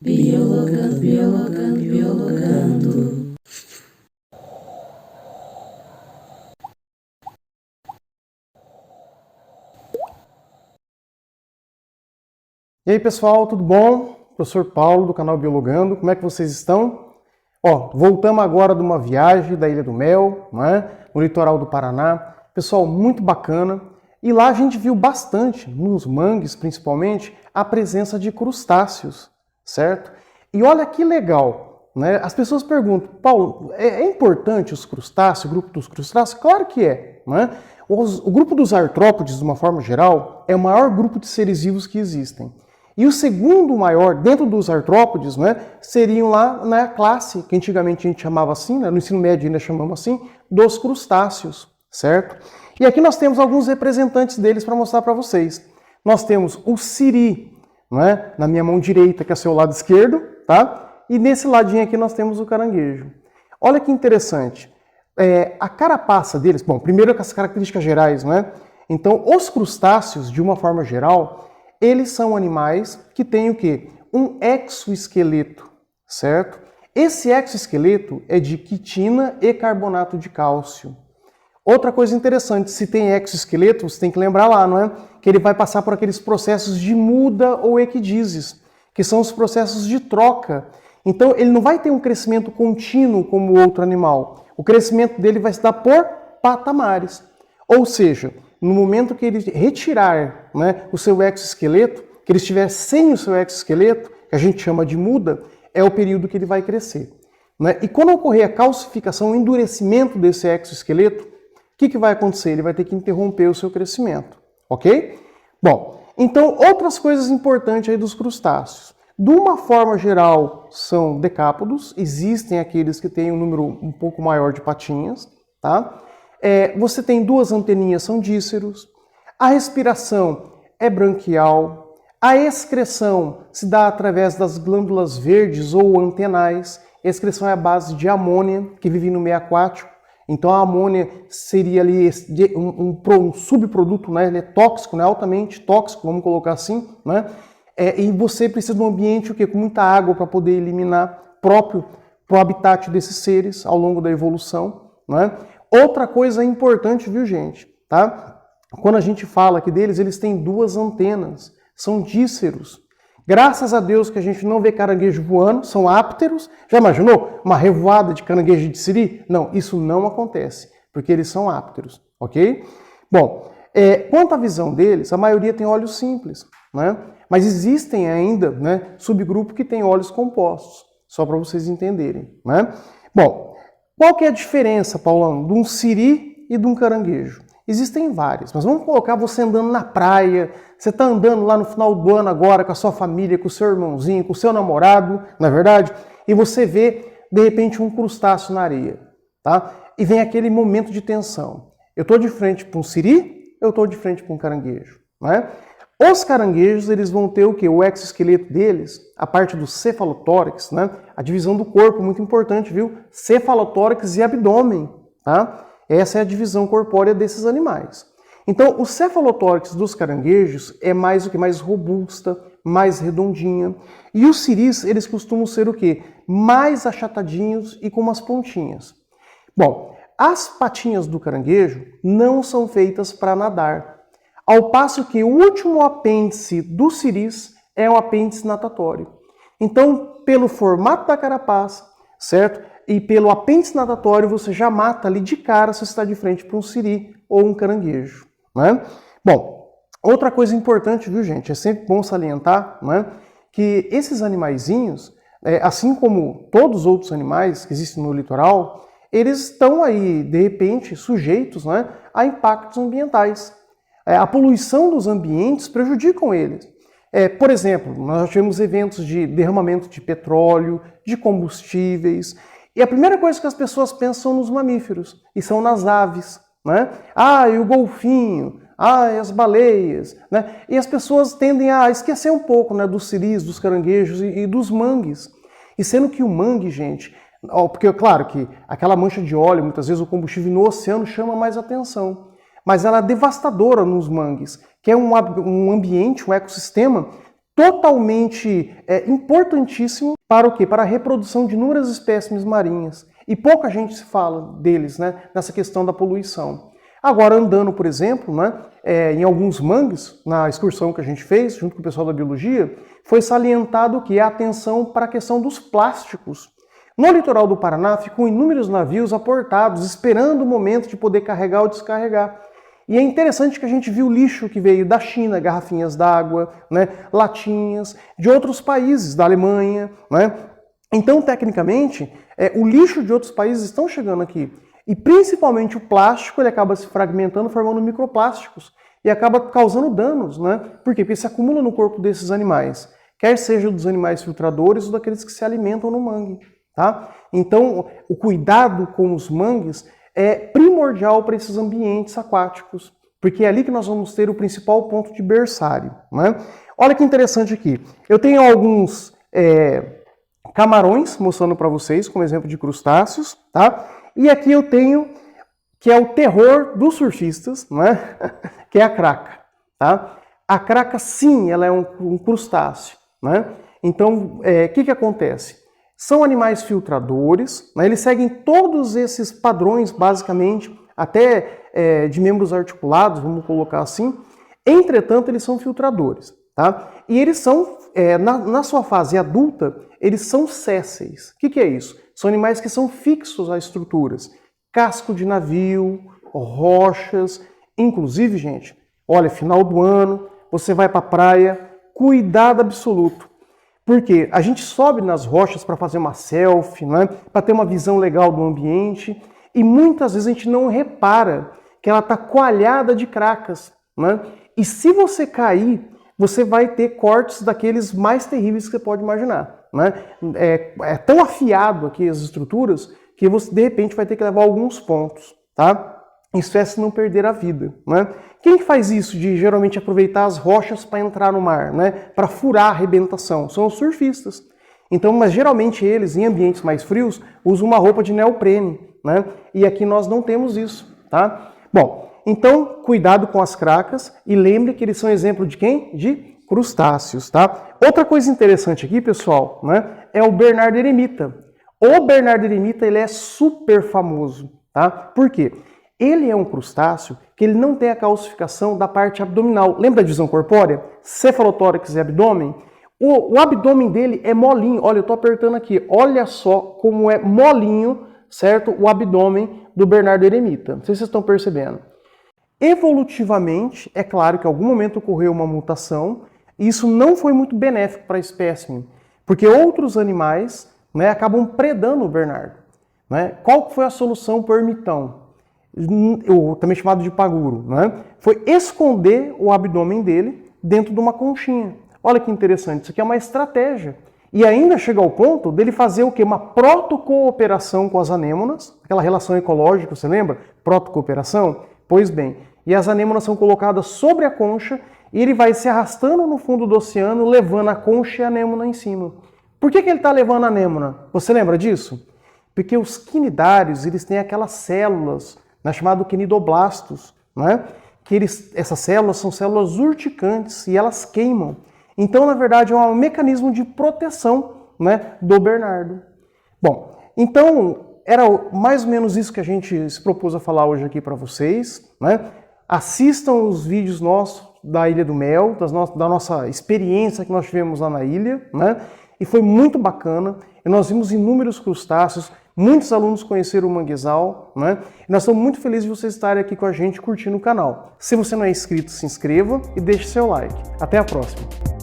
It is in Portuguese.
Biologando, biologando, biologando. E aí pessoal, tudo bom? Professor Paulo do canal Biologando, como é que vocês estão? Voltamos agora de uma viagem da Ilha do Mel, né, no litoral do Paraná. Pessoal, muito bacana. E lá a gente viu bastante, nos mangues principalmente, a presença de crustáceos, certo? E olha que legal, né? As pessoas perguntam, Paulo, é importante os crustáceos, o grupo dos crustáceos? Claro que é, né? O grupo dos artrópodes, de uma forma geral, é o maior grupo de seres vivos que existem. E o segundo maior, dentro dos artrópodes, né, seriam lá na classe, que antigamente a gente chamava assim, né, no ensino médio ainda chamamos assim, dos crustáceos, certo? E aqui nós temos alguns representantes deles para mostrar para vocês. Nós temos o siri, né, na minha mão direita, que é o seu lado esquerdo, tá? E nesse ladinho aqui nós temos o caranguejo. Olha que interessante. A carapaça deles, bom, primeiro com as características gerais, né? Então, os crustáceos, de uma forma geral, eles são animais que têm o quê? Um exoesqueleto, certo? Esse exoesqueleto é de quitina e carbonato de cálcio. Outra coisa interessante, se tem exoesqueleto, você tem que lembrar lá, não é? Que ele vai passar por aqueles processos de muda ou equidízis, que são os processos de troca. Então, ele não vai ter um crescimento contínuo como o outro animal. O crescimento dele vai se dar por patamares. Ou seja, no momento que ele retirar, né, o seu exoesqueleto, que ele estiver sem o seu exoesqueleto, que a gente chama de muda, é o período que ele vai crescer, né? E quando ocorrer a calcificação, o endurecimento desse exoesqueleto, o que vai acontecer? Ele vai ter que interromper o seu crescimento, ok? Bom, então outras coisas importantes aí dos crustáceos. De uma forma geral, são decápodos, existem aqueles que têm um número um pouco maior de patinhas, tá? Você tem duas anteninhas, são díceros. A respiração é branquial. A excreção se dá através das glândulas verdes ou antenais. A excreção é a base de amônia, que vive no meio aquático. Então a amônia seria ali um subproduto, né? Ele é tóxico, né? Altamente tóxico, vamos colocar assim, né? E você precisa de um ambiente com muita água para poder eliminar próprio para o habitat desses seres ao longo da evolução, né? Outra coisa importante, viu, gente? Tá? Quando a gente fala aqui deles, eles têm duas antenas, são díceros. Graças a Deus que a gente não vê caranguejo voando, são ápteros. Já imaginou uma revoada de caranguejo de siri? Não, isso não acontece, porque eles são ápteros, ok? Bom, quanto à visão deles, a maioria tem olhos simples, né? Mas existem ainda, né, subgrupos que têm olhos compostos, só para vocês entenderem, né? Bom, qual que é a diferença, Paulão, de um siri e de um caranguejo? Existem várias, mas vamos colocar você andando na praia, você está andando lá no final do ano agora com a sua família, com o seu irmãozinho, com o seu namorado, não é verdade? E você vê, de repente, um crustáceo na areia, tá? E vem aquele momento de tensão. Eu estou de frente para um siri, eu estou de frente para um caranguejo, né? Os caranguejos, eles vão ter o quê? O exoesqueleto deles, a parte do cefalotórax, né? A divisão do corpo, muito importante, viu? Cefalotórax e abdômen, tá? Essa é a divisão corpórea desses animais. Então, o cefalotórax dos caranguejos é mais o que? Mais robusta, mais redondinha. E os siris, eles costumam ser o quê? Mais achatadinhos e com umas pontinhas. Bom, as patinhas do caranguejo não são feitas para nadar. Ao passo que o último apêndice do siris é um apêndice natatório. Então, pelo formato da carapaça, certo? E pelo apêndice natatório, você já mata ali de cara se você está de frente para um siri ou um caranguejo, né? Bom, outra coisa importante, viu, gente? É sempre bom salientar, né, que esses animaizinhos, assim como todos os outros animais que existem no litoral, eles estão aí, de repente, sujeitos, né, a impactos ambientais. A poluição dos ambientes prejudicam eles. Por exemplo, nós tivemos eventos de derramamento de petróleo, de combustíveis, e a primeira coisa que as pessoas pensam são nos mamíferos, e são nas aves, né? E o golfinho, e as baleias, né? E as pessoas tendem a esquecer um pouco, né, dos siris, dos caranguejos e dos mangues. E sendo que o mangue, gente, porque claro que aquela mancha de óleo, muitas vezes o combustível no oceano chama mais atenção, mas ela é devastadora nos mangues, que é um ambiente, um ecossistema totalmente importantíssimo para o quê? Para a reprodução de inúmeras espécies marinhas. E pouca gente se fala deles, né, nessa questão da poluição. Agora, andando, por exemplo, né, em alguns mangues, na excursão que a gente fez, junto com o pessoal da biologia, foi salientado que a atenção para a questão dos plásticos. No litoral do Paraná ficam inúmeros navios aportados, esperando o momento de poder carregar ou descarregar. E é interessante que a gente viu lixo que veio da China, garrafinhas d'água, né, latinhas, de outros países, da Alemanha, né? Então, tecnicamente, o lixo de outros países estão chegando aqui. E principalmente o plástico, ele acaba se fragmentando, formando microplásticos. E acaba causando danos, né? Por quê? Porque se acumula no corpo desses animais. Quer seja dos animais filtradores ou daqueles que se alimentam no mangue. Tá? Então, o cuidado com os mangues é primordial para esses ambientes aquáticos. Porque é ali que nós vamos ter o principal ponto de berçário. Né? Olha que interessante aqui. Eu tenho alguns camarões mostrando para vocês, como exemplo de crustáceos. Tá? E aqui eu tenho, que é o terror dos surfistas, né? Que é a craca. Tá? A craca, sim, ela é um crustáceo. Né? Então, o que acontece? São animais filtradores, né? Eles seguem todos esses padrões, basicamente, até de membros articulados, vamos colocar assim. Entretanto, eles são filtradores. Tá? E eles são, na sua fase adulta, eles são sésseis. O que é isso? São animais que são fixos a estruturas. Casco de navio, rochas. Inclusive, gente, olha, final do ano, você vai para a praia, cuidado absoluto. Porque a gente sobe nas rochas para fazer uma selfie, né? Para ter uma visão legal do ambiente. E muitas vezes a gente não repara que ela está coalhada de cracas. Né? E se você cair, você vai ter cortes daqueles mais terríveis que você pode imaginar. Né? É tão afiado aqui as estruturas que você, de repente, vai ter que levar alguns pontos. Tá? Isso é se não perder a vida. Né? Quem que faz isso de geralmente aproveitar as rochas para entrar no mar, né? Para furar a arrebentação? São os surfistas. Então, mas geralmente eles, em ambientes mais frios, usam uma roupa de neoprene. Né? E aqui nós não temos isso. Tá? Bom, então cuidado com as cracas e lembre que eles são exemplo de quem? De crustáceos. Tá? Outra coisa interessante aqui, pessoal, né? É o Bernardo eremita. O Bernardo eremita ele é super famoso. Tá? Por quê? Ele é um crustáceo que ele não tem a calcificação da parte abdominal. Lembra da divisão corpórea? Cefalotórax e abdômen? O abdômen dele é molinho. Olha, eu estou apertando aqui. Olha só como é molinho, certo? O abdômen do Bernardo eremita. Não sei se vocês estão percebendo. Evolutivamente, é claro que em algum momento ocorreu uma mutação e isso não foi muito benéfico para a espécime, porque outros animais, né, acabam predando o Bernardo. Né? Qual foi a solução para o ermitão? Também chamado de paguro, né? Foi esconder o abdômen dele dentro de uma conchinha. Olha que interessante, isso aqui é uma estratégia. E ainda chega ao ponto dele fazer o quê? Uma protocooperação com as anêmonas, aquela relação ecológica, você lembra? Protocooperação? Pois bem, e as anêmonas são colocadas sobre a concha e ele vai se arrastando no fundo do oceano, levando a concha e a anêmona em cima. Por que ele está levando a anêmona? Você lembra disso? Porque os quinidários, eles têm aquelas células, né, chamado quinidoblastos, né? Que essas células são células urticantes e elas queimam. Então, na verdade, é um mecanismo de proteção, né, do Bernardo. Bom, então, era mais ou menos isso que a gente se propôs a falar hoje aqui para vocês. Né? Assistam os vídeos nossos da Ilha do Mel, da nossa experiência que nós tivemos lá na ilha. Né? E foi muito bacana. E nós vimos inúmeros crustáceos. Muitos alunos conheceram o manguezal, né? E nós estamos muito felizes de vocês estarem aqui com a gente curtindo o canal. Se você não é inscrito, se inscreva e deixe seu like. Até a próxima!